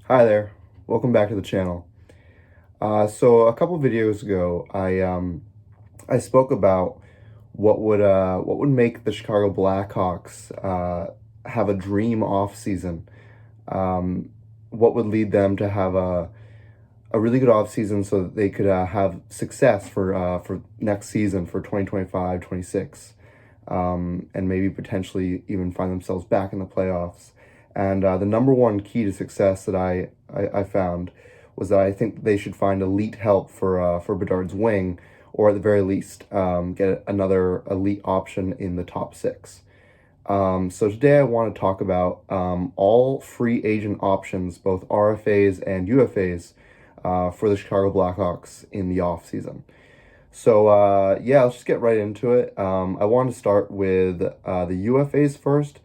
Hi there, welcome back to the channel. So a couple videos ago, I spoke about what would make the Chicago Blackhawks have a dream off season. What would lead them to have a really good off season so that they could have success for next season for 2025-26, and maybe potentially even find themselves back in the playoffs. And the number one key to success that I found was that I think they should find elite help for Bedard's wing, or at the very least, get another elite option in the top six. So today I want to talk about all free agent options, both RFAs and UFAs, for the Chicago Blackhawks in the offseason. So yeah, let's just get right into it. I want to start with the UFAs first.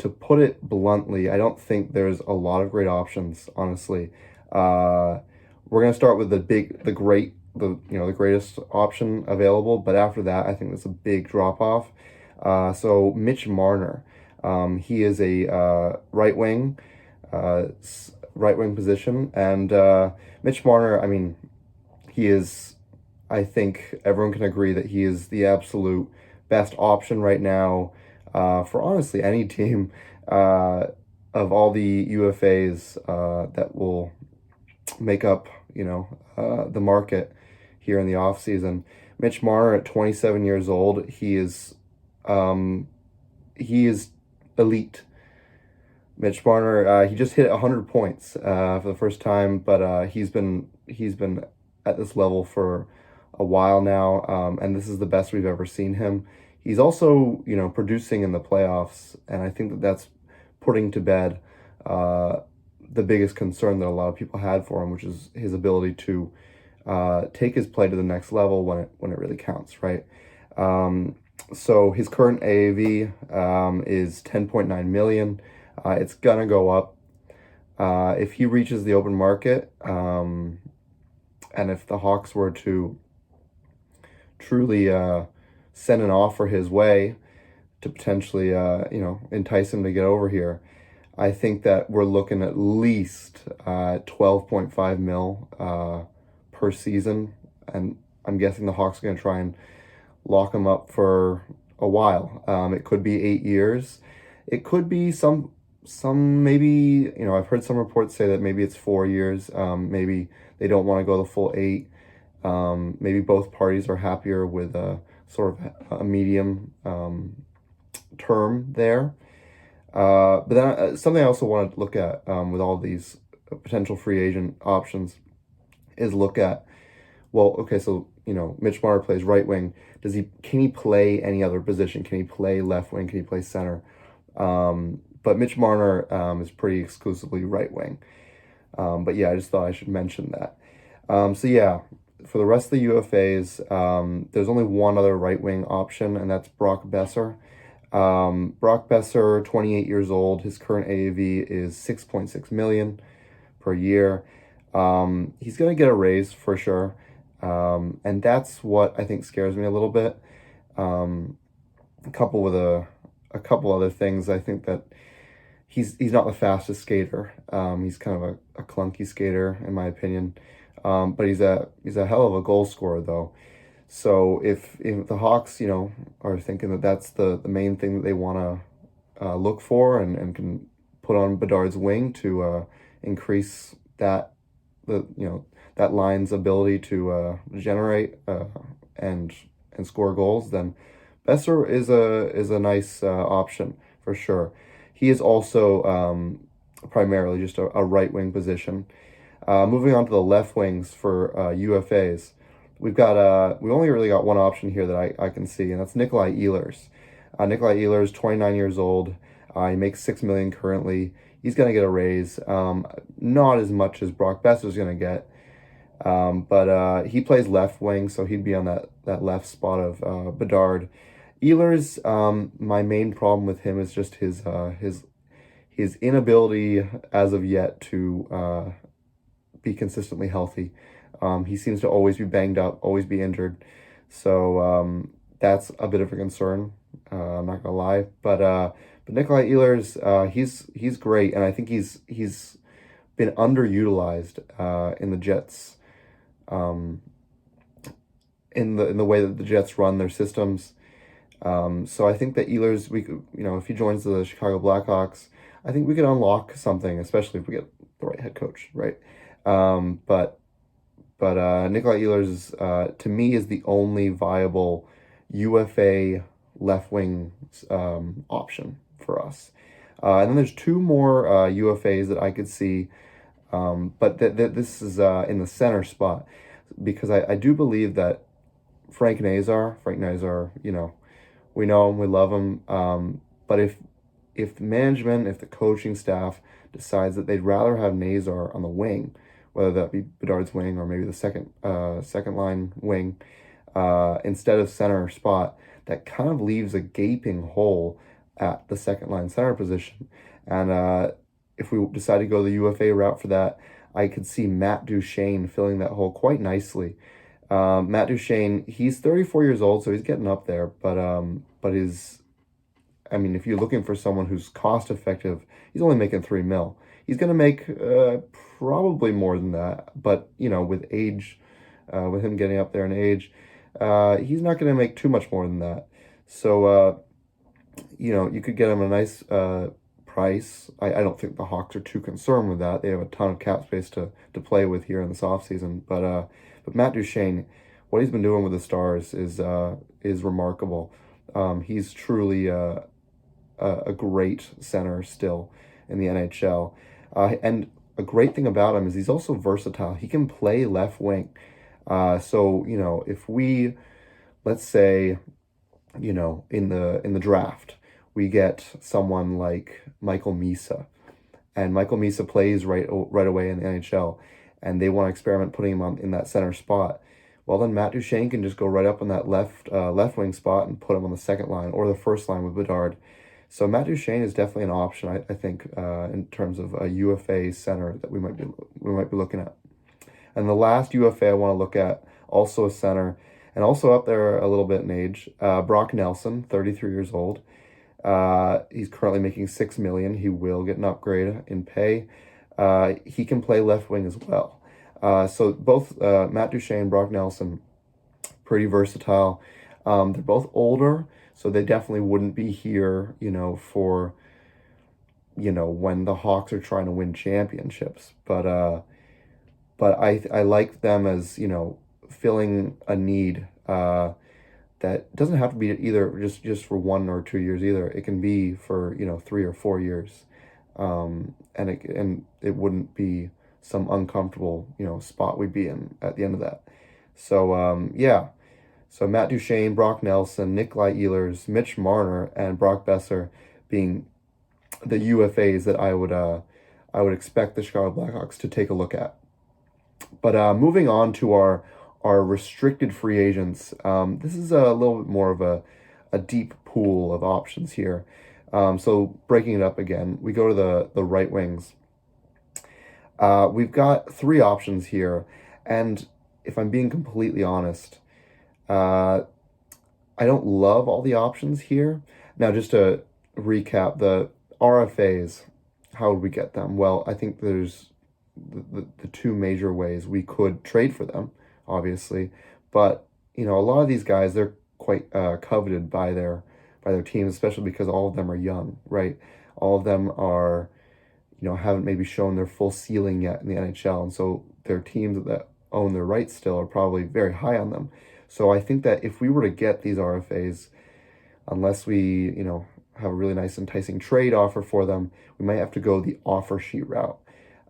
To put it bluntly, I don't think there's a lot of great options, honestly. We're gonna start with the greatest option available, but after that, I think there's a big drop off. So Mitch Marner, he is a uh, right wing position, and Mitch Marner, I mean, he is. I think everyone can agree that he is the absolute best option right now for honestly any team of all the UFAs that will make up, the market here in the offseason. Mitch Marner at 27 years old, um, he is elite. Mitch Marner, he just hit 100 points for the first time, but he's been at this level for a while now, and this is the best we've ever seen him. He's also, producing in the playoffs, and I think that that's putting to bed uh, the biggest concern that a lot of people had for him, which is his ability to take his play to the next level when it really counts, right? So his current AAV is 10.9 million. It's gonna go up if he reaches the open market, and if the Hawks were to truly send an offer his way to potentially, entice him to get over here. I think that we're looking at least 12.5 mil per season, and I'm guessing the Hawks are going to try and lock him up for a while. It could be 8 years. It could be some maybe, I've heard some reports say that maybe it's 4 years. Maybe they don't want to go the full eight. Maybe both parties are happier with a sort of a medium term there. But then something I also want to look at with all these potential free agent options is look at, well, okay, so Mitch Marner plays right wing. Can he play any other position? Can he play left wing? Can he play center? But Mitch Marner is pretty exclusively right wing. But yeah, I just thought I should mention that. So yeah, for the rest of the UFAs, there's only one other right wing option, and that's Brock Besser. Brock Besser, 28 years old. His current AAV is 6.6 million per year. He's gonna get a raise for sure, and that's what I think scares me a little bit. Coupled with a couple other things, I think that he's not the fastest skater. He's kind of a clunky skater in my opinion. But he's a hell of a goal scorer though. So if the Hawks, are thinking that that's the main thing that they want to look for, and can put on Bedard's wing to increase that line's ability to generate and score goals, then Besser is a nice option for sure. He is also primarily just a right wing position. Moving on to the left wings for UFAs, we only really got one option here that I can see, and that's Nikolai Ehlers. Nikolai Ehlers, 29 years old. He makes 6 million currently. He's gonna get a raise, not as much as Brock Besser's gonna get, but he plays left wing, so he'd be on that left spot of Bedard. Ehlers, my main problem with him is just his inability as of yet to be consistently healthy. He seems to always be banged up, always be injured. So that's a bit of a concern. I'm not gonna lie, but But Nikolai Ehlers, he's great, and I think he's been underutilized in the Jets, um, in the way that the Jets run their systems. So I think that Ehlers, we could, if he joins the Chicago Blackhawks, I think we could unlock something, especially if we get the right head coach, right? But Nikolai Ehlers, to me, is the only viable UFA left wing option for us. And then there's two more UFAs that I could see, but this is in the center spot because I do believe that Frank Nazar, we know him, we love him. But if the management, if the coaching staff decides that they'd rather have Nazar on the wing, whether that be Bedard's wing or maybe the second line wing, instead of center spot, that kind of leaves a gaping hole at the second line center position. And if we decide to go the UFA route for that, I could see Matt Duchene filling that hole quite nicely. Matt Duchene, he's 34 years old, so he's getting up there, but if you're looking for someone who's cost effective, he's only making 3 mil. He's going to make probably more than that, but with age, with him getting up there in age, he's not going to make too much more than that. So you could get him a nice price. I don't think the Hawks are too concerned with that. They have a ton of cap space to play with here in this offseason. But Matt Duchene, what he's been doing with the Stars is remarkable. He's truly a great center still in the NHL. And a great thing about him is he's also versatile. He can play left wing. So if we, let's say, in the draft, we get someone like Michael Misa, and Michael Misa plays right away in the NHL, and they want to experiment putting him in that center spot. Well, then Matt Duchene can just go right up on that left wing spot and put him on the second line or the first line with Bedard. So Matt Duchene is definitely an option, I think, in terms of a UFA center that we might be looking at. And the last UFA I want to look at, also a center, and also up there a little bit in age, Brock Nelson, 33 years old. He's currently making $6 million. He will get an upgrade in pay. He can play left wing as well. So both Matt Duchene, Brock Nelson, pretty versatile. They're both older, so they definitely wouldn't be here, for, when the Hawks are trying to win championships. But I like them as, filling a need that doesn't have to be either just for 1 or 2 years either. It can be for 3 or 4 years, and it wouldn't be some uncomfortable spot we'd be in at the end of that. So yeah, so Matt Duchene, Brock Nelson, Nikolai Ehlers, Mitch Marner, and Brock Besser being the UFAs that I would expect the Chicago Blackhawks to take a look at. But moving on to our restricted free agents, this is a little bit more of a deep pool of options here. So breaking it up again, we go to the right wings. We've got 3 options here, and if I'm being completely honest, I don't love all the options here. Now, just to recap, the RFAs, how would we get them? Well, I think there's the 2 major ways we could trade for them, obviously, but a lot of these guys, they're quite coveted by their teams, especially because all of them are young, right? All of them are haven't maybe shown their full ceiling yet in the NHL, and so their teams that own their rights still are probably very high on them. So I think that if we were to get these RFAs, unless we have a really nice enticing trade offer for them, we might have to go the offer sheet route.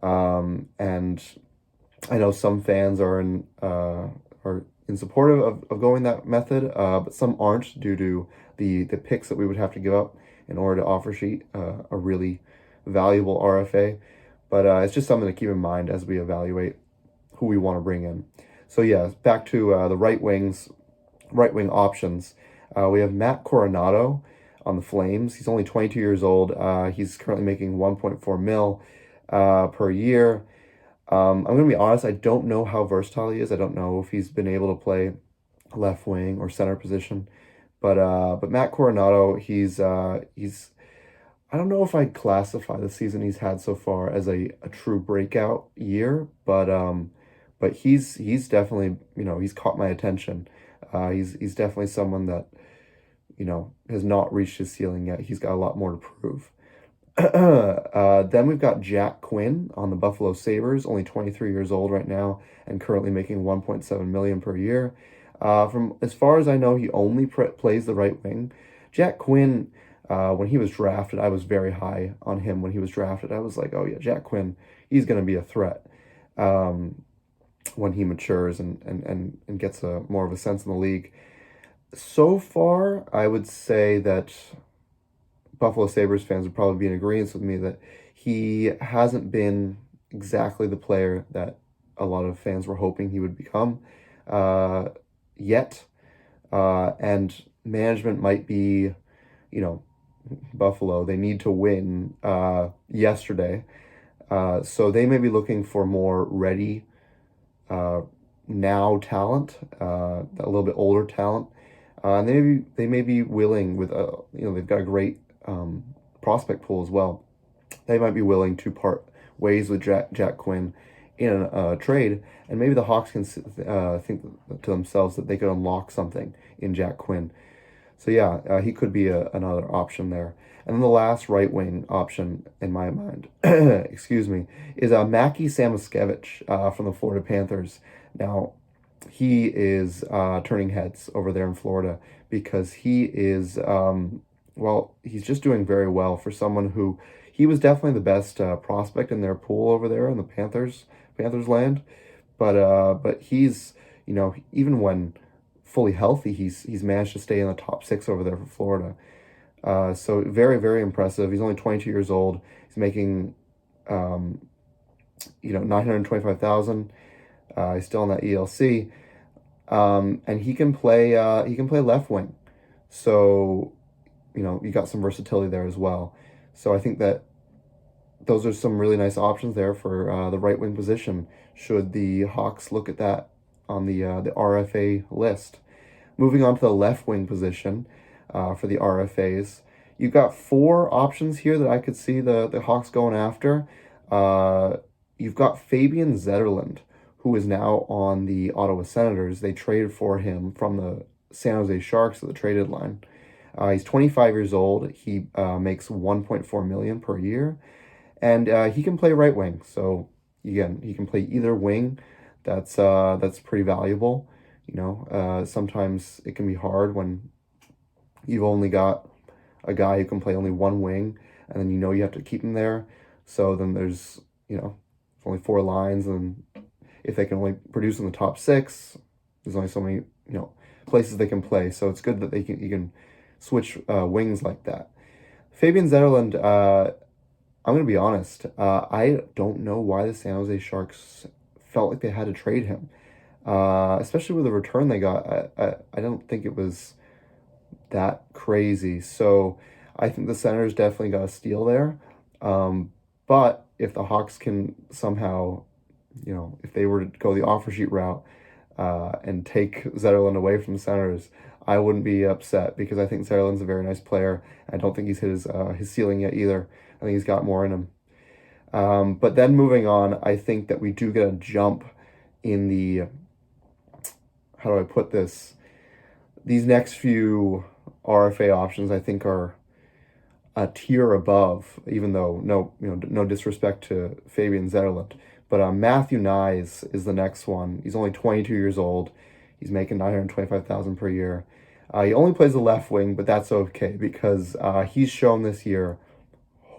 And I know some fans are in support of going that method, but some aren't due to the picks that we would have to give up in order to offer sheet a really valuable RFA. But it's just something to keep in mind as we evaluate who we want to bring in. So yeah, back to the right wing options. We have Matt Coronado on the Flames. He's only 22 years old. He's currently making 1.4 mil per year. I'm going to be honest, I don't know how versatile he is. I don't know if he's been able to play left wing or center position. But Matt Coronado, he's I don't know if I'd classify the season he's had so far as a true breakout year, but he's definitely, he's caught my attention. He's definitely someone that, has not reached his ceiling yet. He's got a lot more to prove. Then we've got Jack Quinn on the Buffalo Sabres, only 23 years old right now and currently making 1.7 million per year. From as far as I know, he only plays the right wing. Jack Quinn, when he was drafted, I was very high on him when he was drafted. I was like, oh yeah, Jack Quinn, he's going to be a threat when he matures and gets a more of a sense in the league. So far, I would say that Buffalo Sabres fans would probably be in agreement with me that he hasn't been exactly the player that a lot of fans were hoping he would become uh, yet. And management might be, you know, Buffalo, they need to win yesterday. So they may be looking for more ready uh, now talent, a little bit older talent. And they may be willing with they've got a great prospect pool as well. They might be willing to part ways with Jack Quinn in a trade, and maybe the Hawks can think to themselves that they could unlock something in Jack Quinn. So yeah, he could be another option there. And then the last right wing option in my mind, excuse me, is Mackie Samoskevich from the Florida Panthers. Now, he is turning heads over there in Florida because he is, he's just doing very well for someone who he was definitely the best prospect in their pool over there in the Panthers land. But he's, even when fully healthy, he's managed to stay in the top six over there for Florida. So very, very impressive. He's only 22 years old. He's making, 925,000. He's still on that ELC. And he can play left wing. So, you got some versatility there as well. So I think that those are some really nice options there for the right wing position. Should the Hawks look at that on the RFA list? Moving on to the left wing position for the RFAs, you've got four options here that I could see the Hawks going after. You've got Fabian Zetterlund, who is now on the Ottawa Senators. They traded for him from the San Jose Sharks at the trade deadline. He's 25 years old. He makes 1.4 million per year, and he can play right wing. So again, he can play either wing. That's pretty valuable. Sometimes it can be hard when you've only got a guy who can play only one wing, and then you have to keep him there. So then there's only four lines, and if they can only produce in the top six, there's only so many places they can play. So it's good that you can switch wings like that. Fabian Zetterlund, I'm going to be honest. I don't know why the San Jose Sharks felt like they had to trade him, especially with the return they got. I don't think it was that crazy. So I think the Senators definitely got a steal there. But if the Hawks can somehow, if they were to go the offer sheet route and take Zetterlund away from the Senators, I wouldn't be upset because I think Zetterlund's a very nice player. I don't think he's hit his ceiling yet either. I think he's got more in him. But then moving on, I think that we do get a jump in the, how do I put this? These next few RFA options I think are a tier above, even though no disrespect to Fabian Zetterlund. But Matthew Nyes is the next one. He's only 22 years old. He's making 925,000 per year. He only plays the left wing, but that's okay because he's shown this year.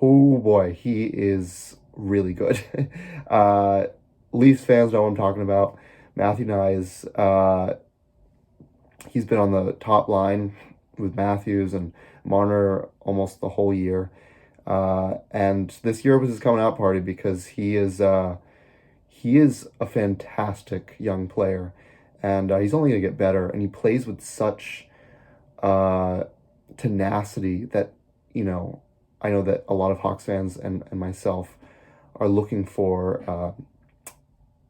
Oh boy, he is really good. Leafs fans know what I'm talking about. Matthew Nyes. He's been on the top line with Matthews and Marner almost the whole year. And this year was his coming out party because he is a fantastic young player, and he's only going to get better. And he plays with such tenacity that I know that a lot of Hawks fans and myself are looking for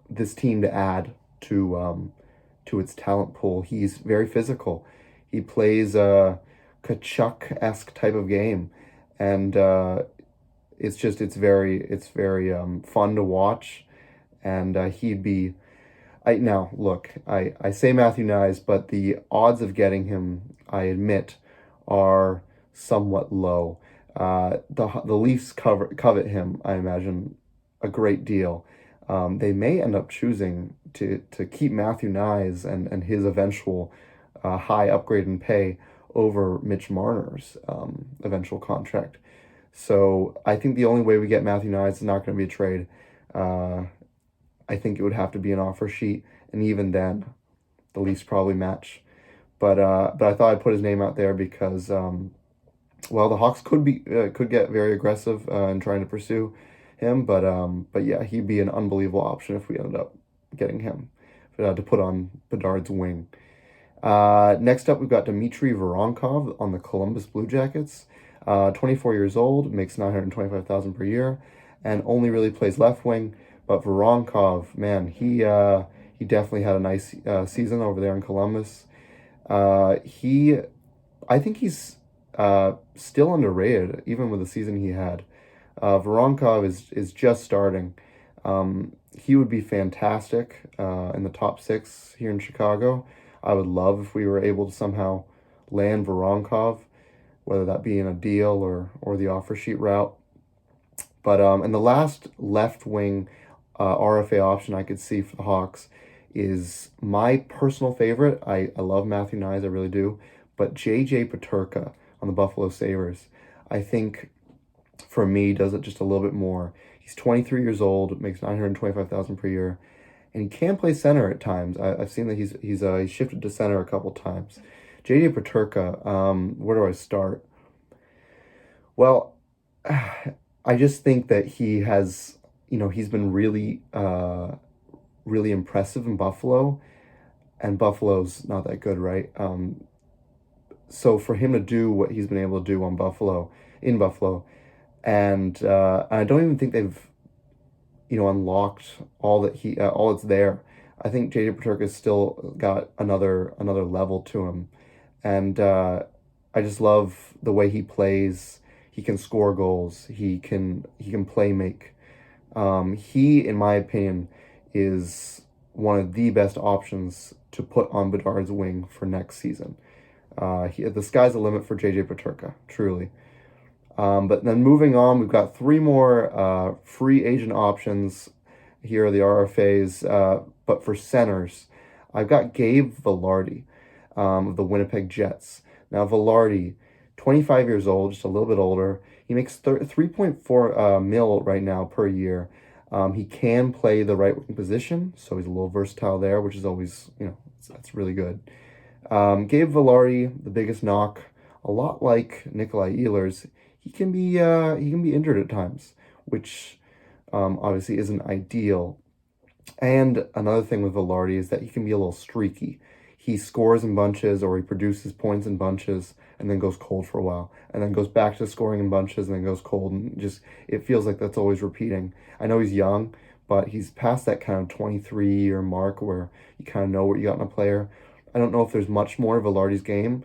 this team to add to its talent pool. He's very physical. He plays a Kachuk-esque type of game, and it's very fun to watch, and he'd be. Now look, I say Matthew Nyes, but the odds of getting him, I admit, are somewhat low. The Leafs covet him, I imagine, a great deal. They may end up choosing to keep Matthew Nyes and his eventual high upgrade in pay over Mitch Marner's eventual contract. So I think the only way we get Matthew Nyes is not going to be a trade. Uh, I think it would have to be an offer sheet, and even then, the Leafs probably match. But I thought I'd put his name out there because well, the Hawks could get very aggressive in trying to pursue him, but yeah, he'd be an unbelievable option if we ended up getting him to put on Bedard's wing. Next up, we've got Dmitry Voronkov on the Columbus Blue Jackets. 24 years old, makes 925,000 per year, and only really plays left wing. But Voronkov, man, he definitely had a nice season over there in Columbus. He, I think he's still underrated, even with the season he had. Voronkov is just starting. He would be fantastic in the top six here in Chicago. I would love if we were able to somehow land Voronkov, whether that be in a deal or the offer sheet route. But and the last left wing RFA option I could see for the Hawks is my personal favorite. I love Matthew Nyes, I really do. But JJ Peterka on the Buffalo Sabres, I think for me does it just a little bit more. He's 23 years old, makes 925,000 per year, and he can play center at times. I've seen that he's shifted to center a couple times. JJ Peterka, where do I start? Well, I just think that he has, he's been really impressive in Buffalo, and Buffalo's not that good, right? So for him to do what he's been able to do in Buffalo, and I don't even think they've, unlocked all that's there. I think JJ Peterka's still got another level to him, and I just love the way he plays. He can score goals. He can play make. He, in my opinion, is one of the best options to put on Bedard's wing for next season. The sky's the limit for JJ Peterka, truly. But then moving on, we've got three more free agent options. Here are the RFAs. But for centers, I've got Gabe Vilardi of the Winnipeg Jets. Now, Vilardi, 25 years old, just a little bit older. He makes 3.4 mil right now per year. He can play the right wing position, so he's a little versatile there, which is always, that's really good. Gabe Vilardi, the biggest knock, a lot like Nikolai Ehlers, he can be injured at times, which obviously isn't ideal. And another thing with Vilardi is that he can be a little streaky. He scores in bunches or he produces points in bunches and then goes cold for a while and then goes back to scoring in bunches and then goes cold, and just it feels like that's always repeating. I know he's young, but he's past that kind of 23-year mark where you kind of know what you got in a player. I don't know if there's much more of Vilardi's game.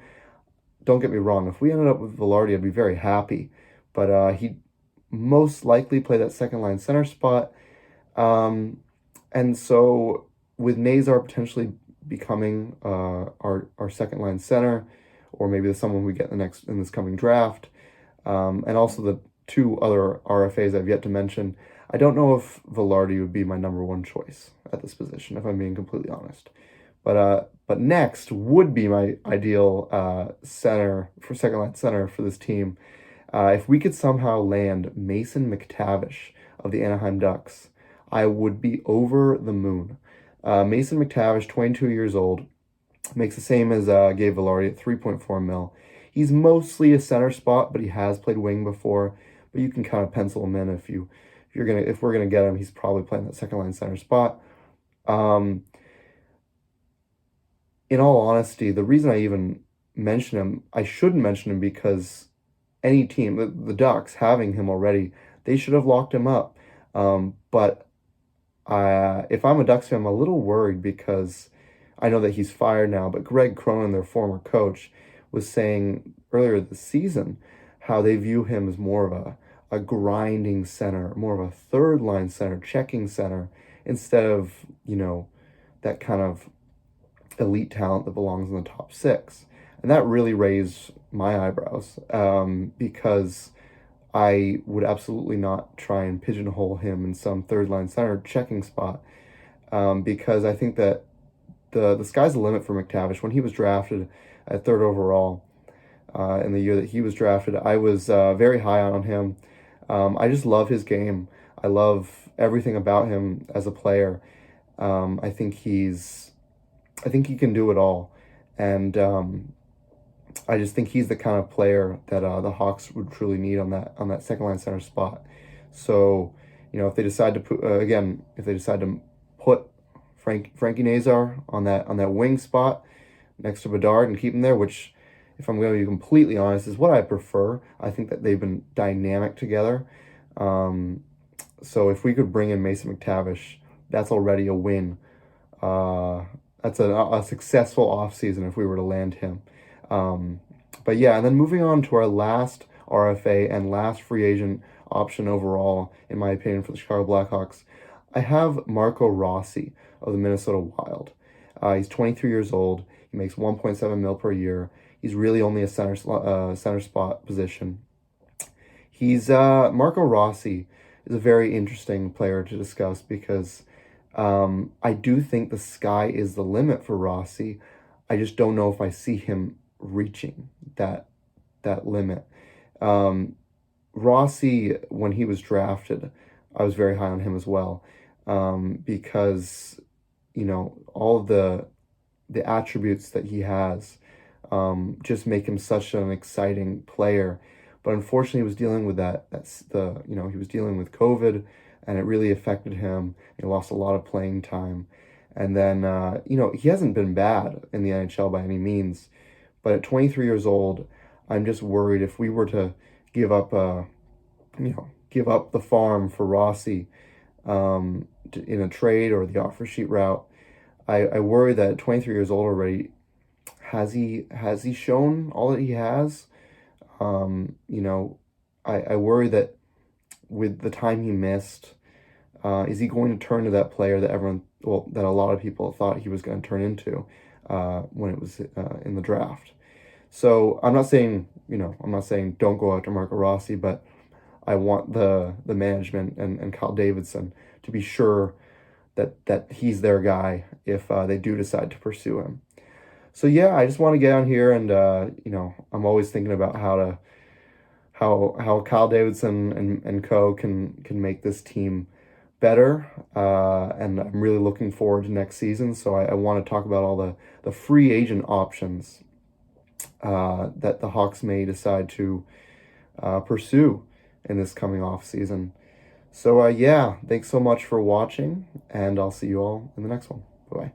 Don't get me wrong. If we ended up with Vilardi, I'd be very happy. But he'd most likely play that second line center spot. And so with Nazar potentially becoming our second line center, or maybe someone we get in this coming draft, and also the two other RFAs I've yet to mention, I don't know if Vilardi would be my number one choice at this position, if I'm being completely honest. But next would be my ideal center for second line center for this team. If we could somehow land Mason McTavish of the Anaheim Ducks, I would be over the moon. Mason McTavish, 22 years old, makes the same as Gabe Vilardi at 3.4 mil. He's mostly a center spot, but he has played wing before. But you can kind of pencil him in if we're gonna get him. He's probably playing that second line center spot. In all honesty, the reason I even mention him, I shouldn't mention him because any team, the Ducks, having him already, they should have locked him up. But if I'm a Ducks fan, I'm a little worried because I know that he's fired now, but Greg Cronin, their former coach, was saying earlier this season how they view him as more of a grinding center, more of a third line center, checking center, instead of, that kind of elite talent that belongs in the top six. And that really raised my eyebrows, because I would absolutely not try and pigeonhole him in some third line center checking spot, because I think that the sky's the limit for McTavish. When he was drafted at third overall, in the year that he was drafted, I was very high on him. I just love his game. I love everything about him as a player. I think I think he can do it all, and I just think he's the kind of player that the Hawks would truly need on that second line center spot. So, if they decide to put if they decide to put Frankie Nazar on that wing spot next to Bedard and keep him there, which, if I'm going to be completely honest, is what I prefer. I think that they've been dynamic together. So if we could bring in Mason McTavish, that's already a win. That's a successful offseason if we were to land him. But yeah, and then moving on to our last RFA and last free agent option overall, in my opinion, for the Chicago Blackhawks, I have Marco Rossi of the Minnesota Wild. He's 23 years old. He makes 1.7 mil per year. He's really only a center spot position. He's Marco Rossi is a very interesting player to discuss because I do think the sky is the limit for Rossi. I just don't know if I see him reaching that limit. Rossi, when he was drafted, I was very high on him as well, because all of the attributes that he has just make him such an exciting player. But unfortunately, he was dealing with he was dealing with COVID, and it really affected him. He lost a lot of playing time. And then, he hasn't been bad in the NHL by any means. But at 23 years old, I'm just worried if we were to give up the farm for Rossi, in a trade or the offer sheet route. I worry that at 23 years old already, has he shown all that he has? I worry that with the time he missed, is he going to turn to that player that that a lot of people thought he was going to turn into when it was in the draft? So I'm not saying don't go after Marco Rossi, but I want the management and Kyle Davidson to be sure that he's their guy if they do decide to pursue him. So yeah, I just want to get on here and I'm always thinking about how Kyle Davidson and co can make this team better, and I'm really looking forward to next season. So I want to talk about all the free agent options that the Hawks may decide to pursue in this coming off season. So yeah, thanks so much for watching, and I'll see you all in the next one. Bye bye.